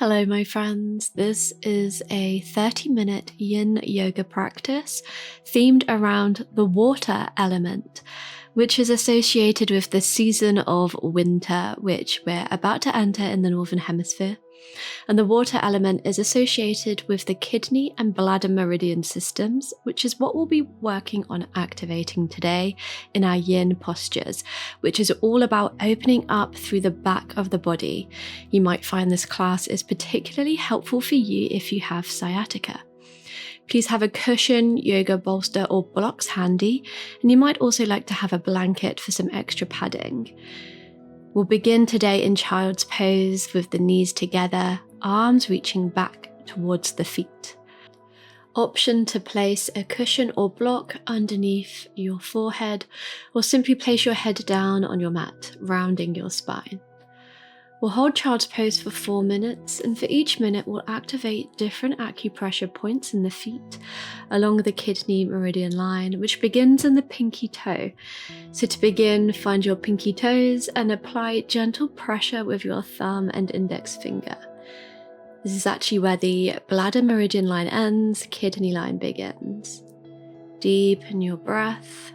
Hello my friends, this is a 30-minute Yin Yoga practice themed around the water element, which is associated with the season of winter, which we're about to enter in the Northern Hemisphere. And the water element is associated with the kidney and bladder meridian systems, which is what we'll be working on activating today in our yin postures, which is all about opening up through the back of the body. You might find this class is particularly helpful for you if you have sciatica. Please have a cushion, yoga bolster or blocks handy, and you might also like to have a blanket for some extra padding. We'll begin today in child's pose with the knees together, arms reaching back towards the feet. Option to place a cushion or block underneath your forehead, or simply place your head down on your mat, rounding your spine. We'll hold child's pose for 4 minutes, and for each minute we'll activate different acupressure points in the feet along the kidney meridian line, which begins in the pinky toe. So to begin, find your pinky toes and apply gentle pressure with your thumb and index finger. This is actually where the bladder meridian line ends, kidney line begins. Deepen your breath.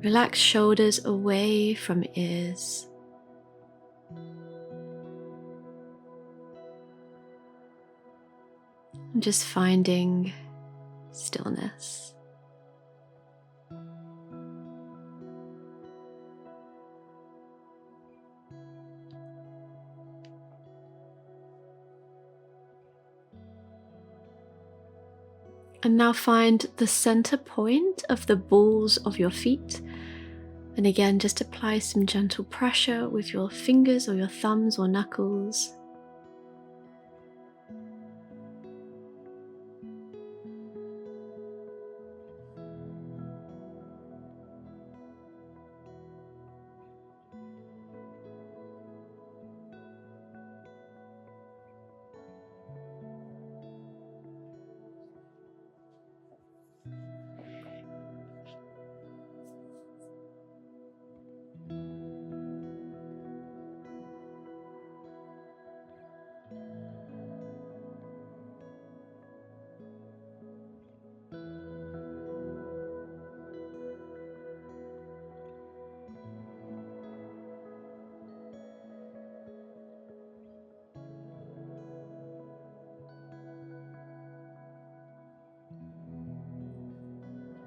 Relax shoulders away from ears. And just finding stillness. And now find the center point of the balls of your feet. And again, just apply some gentle pressure with your fingers or your thumbs or knuckles.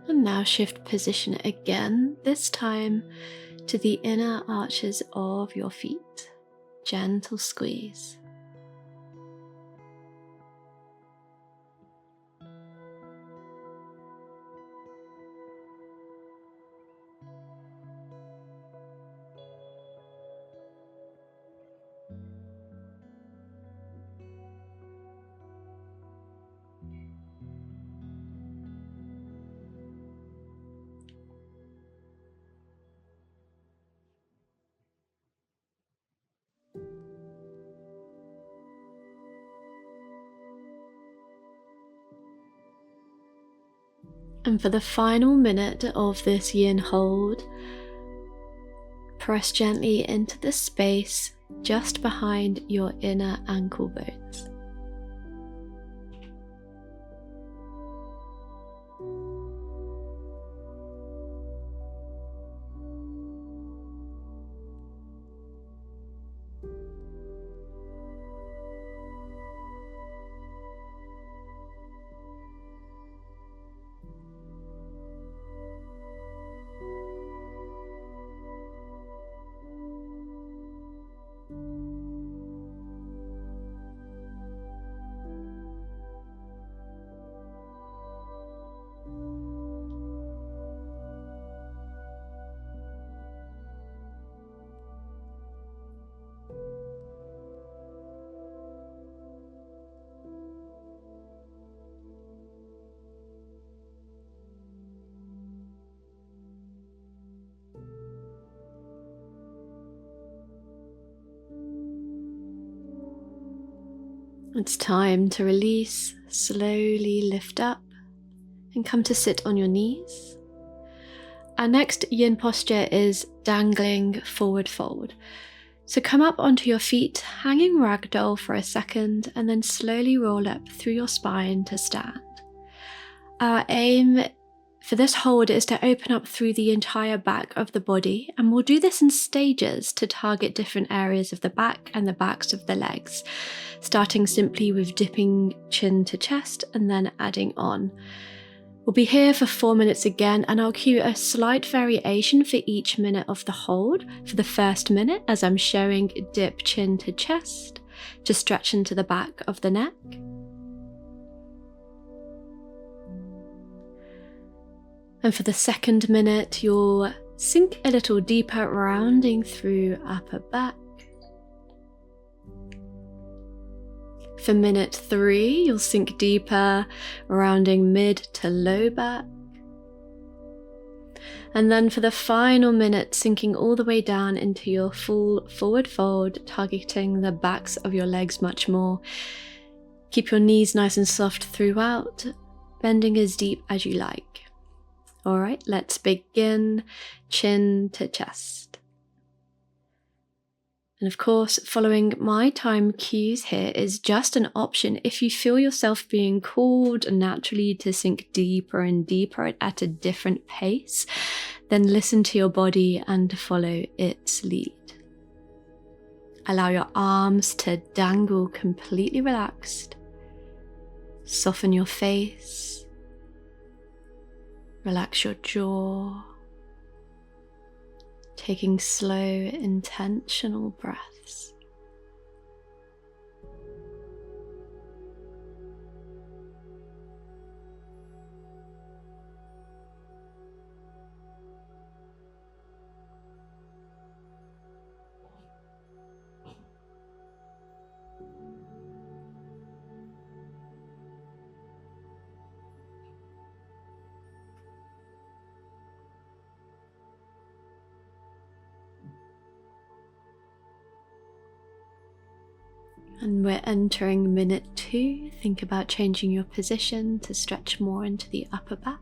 And now shift position again, this time to the inner arches of your feet. Gentle squeeze. And for the final minute of this yin hold, press gently into the space just behind your inner ankle bones. It's time to release, slowly lift up and come to sit on your knees. Our next yin posture is dangling forward fold. So come up onto your feet, hanging ragdoll for a second, and then slowly roll up through your spine to stand. Our aim for this hold is to open up through the entire back of the body, and we'll do this in stages to target different areas of the back and the backs of the legs, starting simply with dipping chin to chest and then adding on. We'll be here for 4 minutes again, and I'll cue a slight variation for each minute of the hold. For the first minute, as I'm showing, dip chin to chest to stretch into the back of the neck. And for the second minute, you'll sink a little deeper, rounding through upper back. For minute 3, you'll sink deeper, rounding mid to low back. And then for the final minute, sinking all the way down into your full forward fold, targeting the backs of your legs much more. Keep your knees nice and soft throughout, bending as deep as you like. All right, let's begin. Chin to chest. And of course, following my time cues here is just an option. If you feel yourself being called naturally to sink deeper and deeper at a different pace, then listen to your body and follow its lead. Allow your arms to dangle completely relaxed. Soften your face. Relax your jaw, taking slow, intentional breaths. And we're entering minute 2. Think about changing your position to stretch more into the upper back.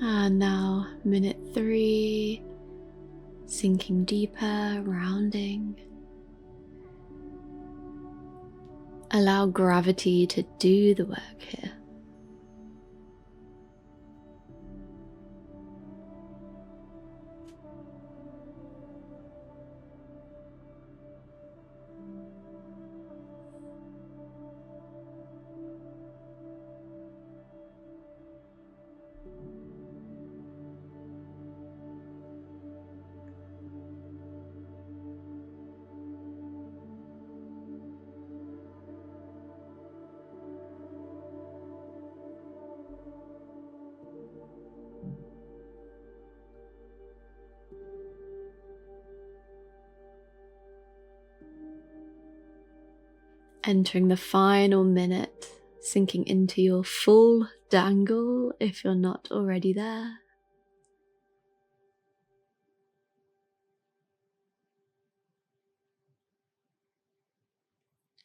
And now minute 3, sinking deeper, rounding. Allow gravity to do the work here. Entering the final minute, sinking into your full dangle if you're not already there.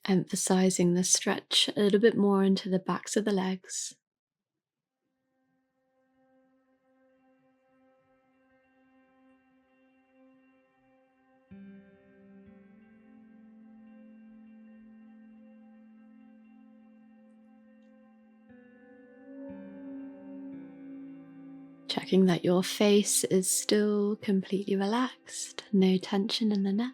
Emphasizing the stretch a little bit more into the backs of the legs. Checking that your face is still completely relaxed, no tension in the neck.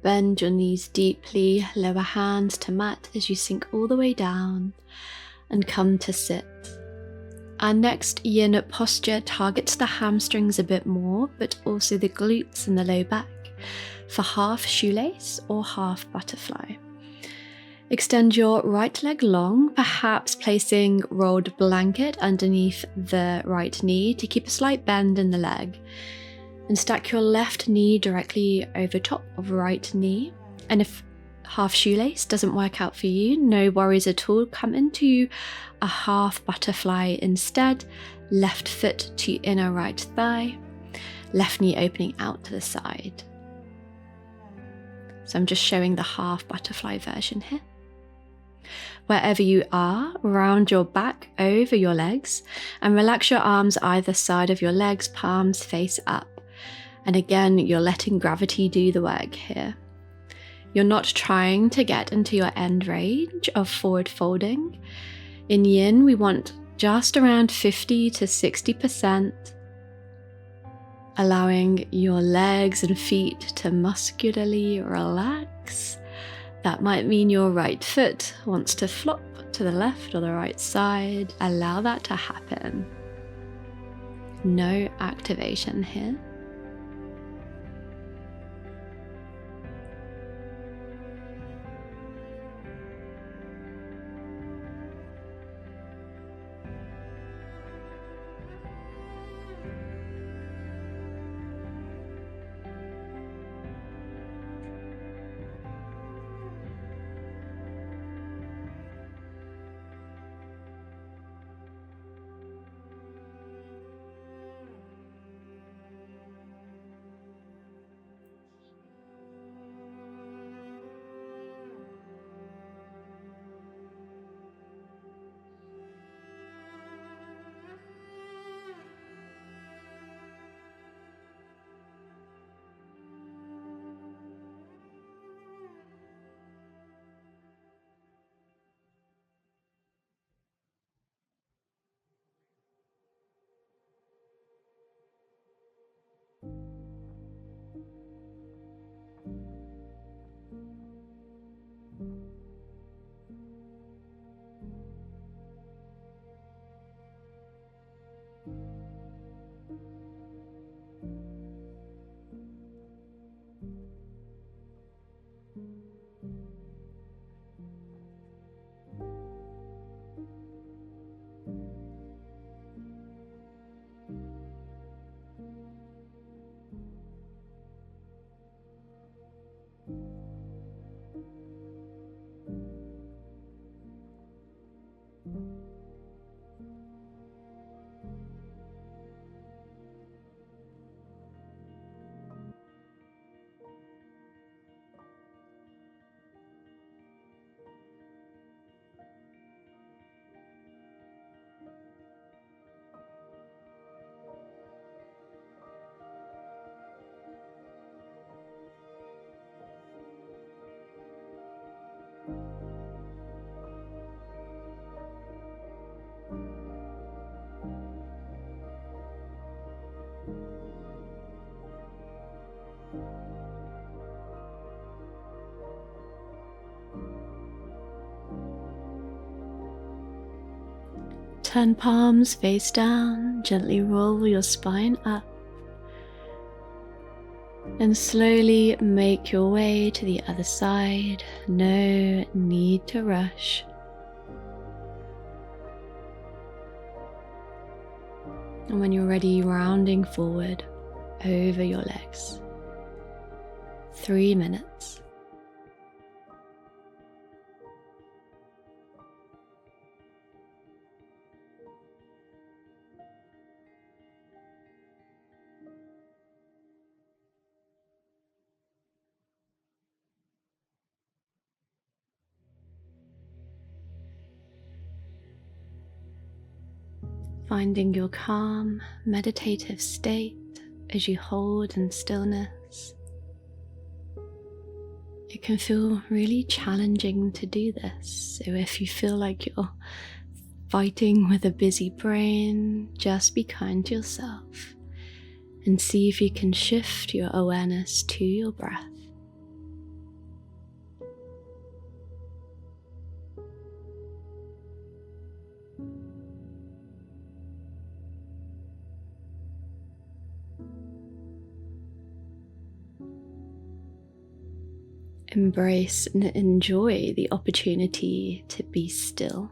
Bend your knees deeply, lower hands to mat as you sink all the way down and come to sit. Our next yin posture targets the hamstrings a bit more, but also the glutes and the low back for half shoelace or half butterfly. Extend your right leg long, perhaps placing rolled blanket underneath the right knee to keep a slight bend in the leg. And stack your left knee directly over top of right knee. And if half shoelace doesn't work out for you, no worries at all. Come into a half butterfly instead. Left foot to inner right thigh. Left knee opening out to the side. So I'm just showing the half butterfly version here. Wherever you are, round your back over your legs and relax your arms either side of your legs, palms face up. And again, you're letting gravity do the work here. You're not trying to get into your end range of forward folding. In yin, we want just around 50 to 60%, allowing your legs and feet to muscularly relax. That might mean your right foot wants to flop to the left or the right side. Allow that to happen. No activation here. Turn palms face down, gently roll your spine up, and slowly make your way to the other side. No need to rush. And when you're ready, rounding forward over your legs. 3 minutes. Finding your calm, meditative state as you hold in stillness. It can feel really challenging to do this, so if you feel like you're fighting with a busy brain, just be kind to yourself and see if you can shift your awareness to your breath. Embrace and enjoy the opportunity to be still.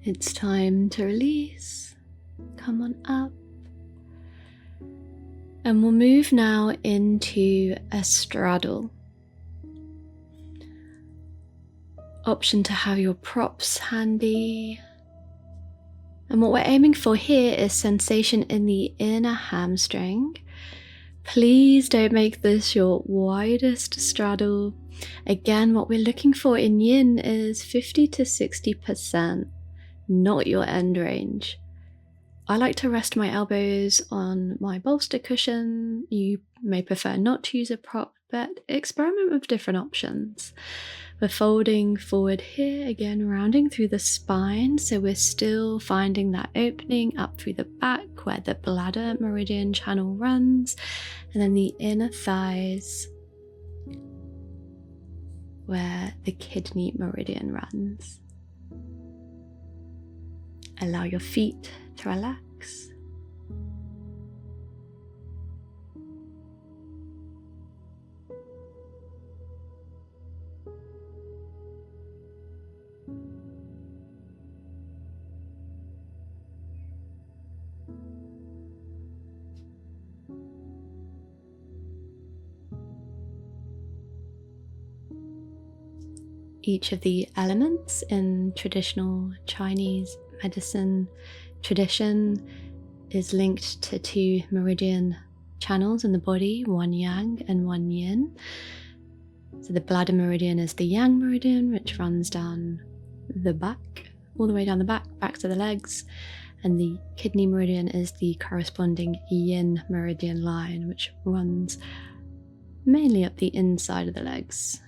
It's time to release. Come on up. And we'll move now into a straddle. Option to have your props handy. And what we're aiming for here is sensation in the inner hamstring. Please don't make this your widest straddle. Again, what we're looking for in yin is 50 to 60%, not your end range. I like to rest my elbows on my bolster cushion. You may prefer not to use a prop, but experiment with different options. We're folding forward here, again rounding through the spine, so we're still finding that opening up through the back where the bladder meridian channel runs, and then the inner thighs where the kidney meridian runs. Allow your feet to relax. Each of the elements in traditional Chinese medicine tradition is linked to two meridian channels in the body, one yang and one yin. So the bladder meridian is the yang meridian, which runs down the back, all the way down the back to the legs, and the kidney meridian is the corresponding yin meridian line, which runs mainly up the inside of the legs.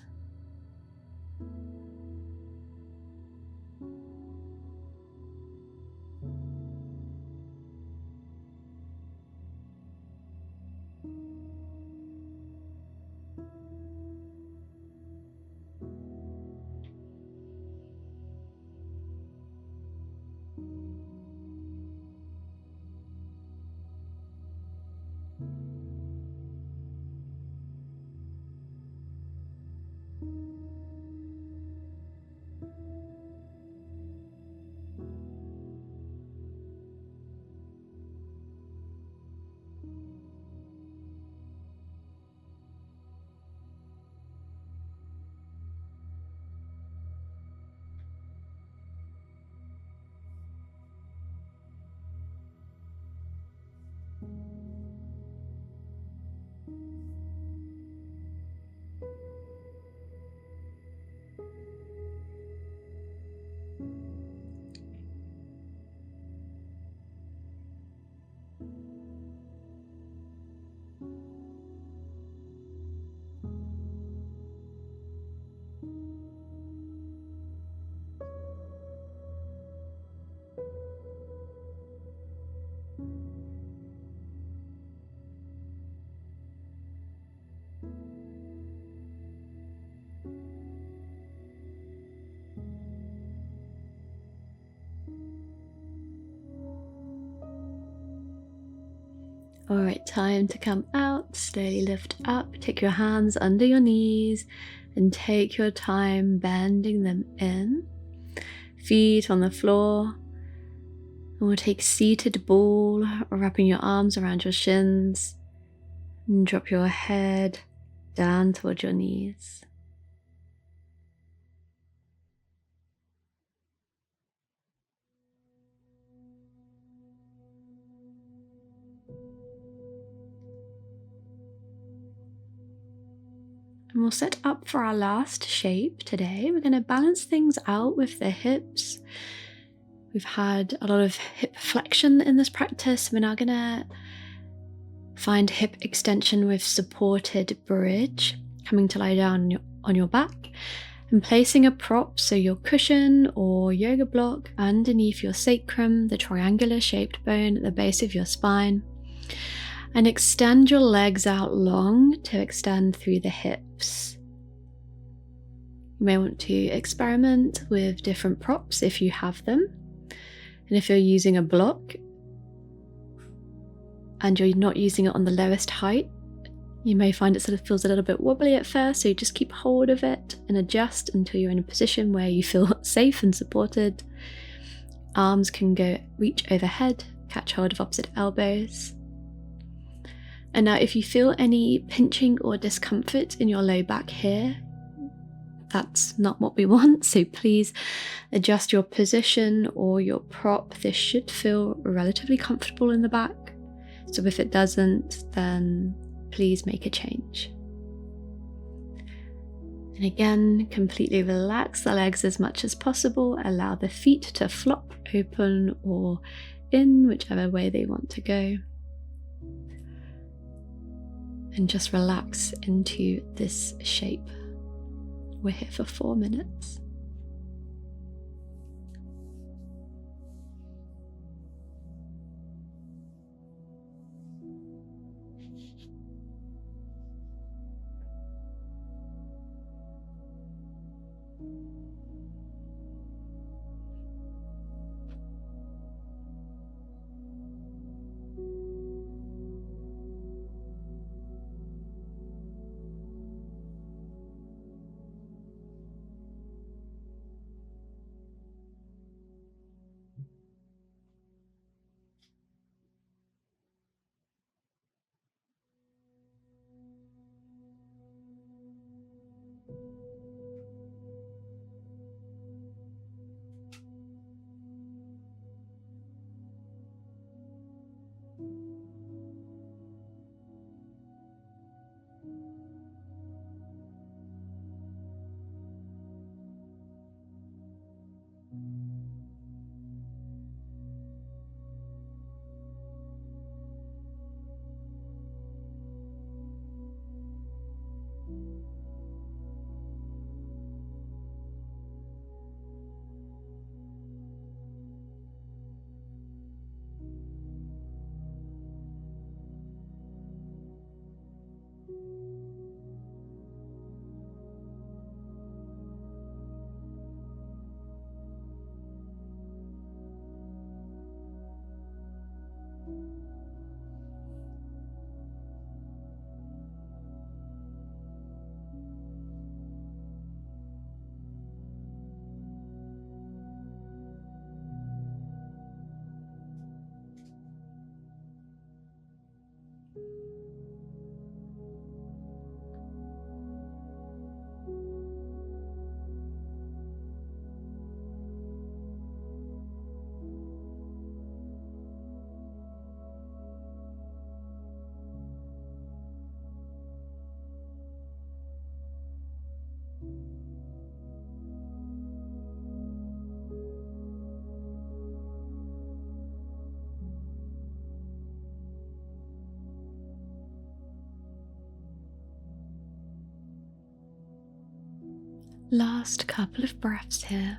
Alright, time to come out. Slowly lift up, take your hands under your knees and take your time bending them in. Feet on the floor. And we'll take seated ball, wrapping your arms around your shins and drop your head down towards your knees. And we'll set up for our last shape today. We're going to balance things out with the hips. We've had a lot of hip flexion in this practice. We're now going to find hip extension with supported bridge, coming to lie down on your back and placing a prop, so your cushion or yoga block, underneath your sacrum, the triangular shaped bone at the base of your spine. And extend your legs out long to extend through the hips. You may want to experiment with different props if you have them. And if you're using a block and you're not using it on the lowest height, you may find it sort of feels a little bit wobbly at first, so you just keep hold of it and adjust until you're in a position where you feel safe and supported. Arms can reach overhead, catch hold of opposite elbows. And now if you feel any pinching or discomfort in your low back here, that's not what we want, so please adjust your position or your prop. This should feel relatively comfortable in the back, so if it doesn't, then please make a change. And again, completely relax the legs as much as possible. Allow the feet to flop open or in, whichever way they want to go. And just relax into this shape. We're here for 4 minutes. Last couple of breaths here.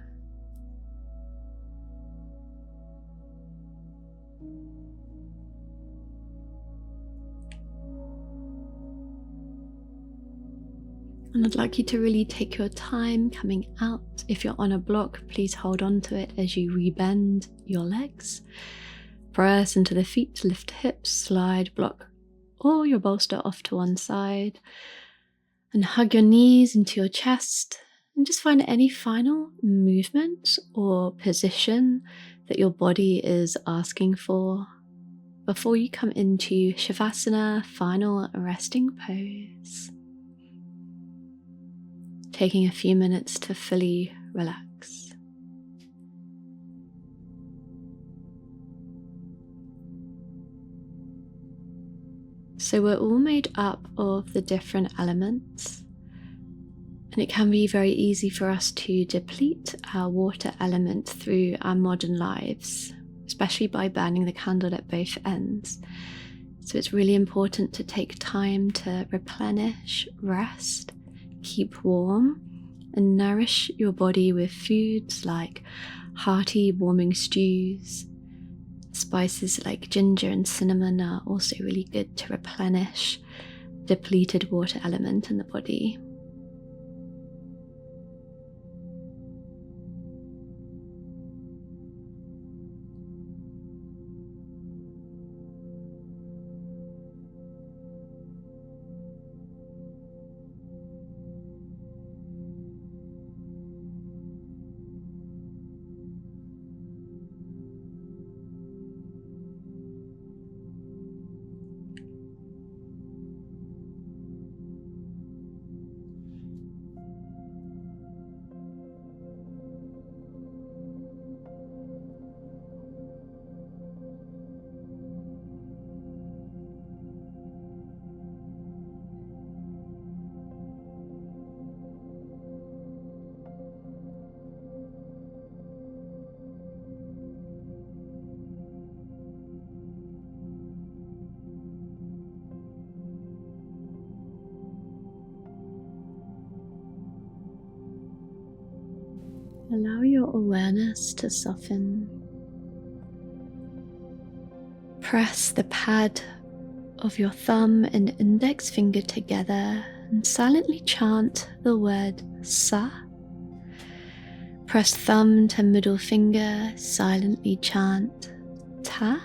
And I'd like you to really take your time coming out. If you're on a block, please hold on to it as you rebend your legs. Press into the feet, lift hips, slide, block or your bolster off to one side, and hug your knees into your chest, and just find any final movement or position that your body is asking for before you come into Shavasana, final resting pose. Taking a few minutes to fully relax. So we're all made up of the different elements, and it can be very easy for us to deplete our water element through our modern lives, especially by burning the candle at both ends. So it's really important to take time to replenish, rest, keep warm, and nourish your body with foods like hearty, warming stews. Spices like ginger and cinnamon are also really good to replenish depleted water element in the body. Allow your awareness to soften. Press the pad of your thumb and index finger together and silently chant the word Sa. Press thumb to middle finger, silently chant Ta.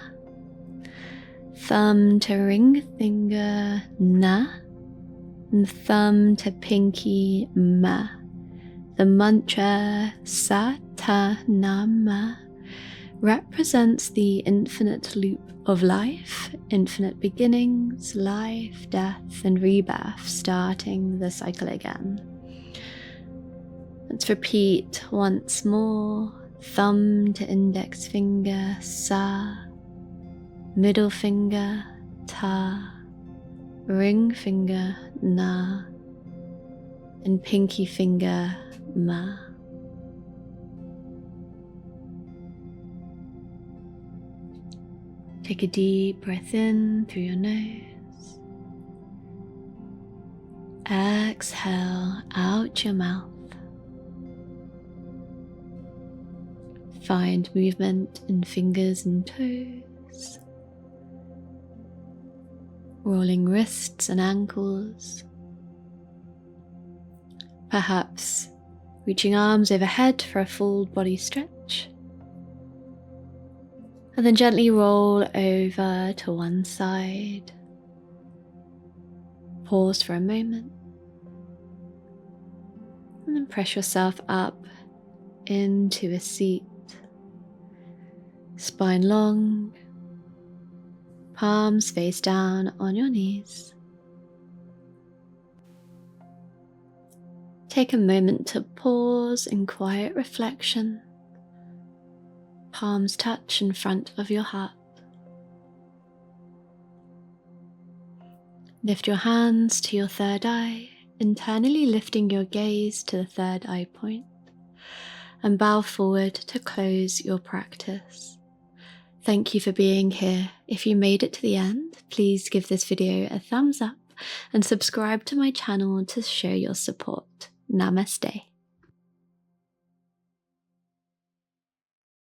Thumb to ring finger, Na. And thumb to pinky, Ma. The mantra Satanama represents the infinite loop of life, infinite beginnings, life, death, and rebirth, starting the cycle again. Let's repeat once more. Thumb to index finger, Sa. Middle finger, Ta. Ring finger, Na. And pinky finger, Ma. Take a deep breath in through your nose. Exhale out your mouth. Find movement in fingers and toes. Rolling wrists and ankles. Perhaps reaching arms overhead for a full body stretch. And then gently roll over to one side. Pause for a moment. And then press yourself up into a seat. Spine long. Palms face down on your knees. Take a moment to pause in quiet reflection. Palms touch in front of your heart. Lift your hands to your third eye, internally lifting your gaze to the third eye point, and bow forward to close your practice. Thank you for being here. If you made it to the end, please give this video a thumbs up and subscribe to my channel to show your support. Namaste.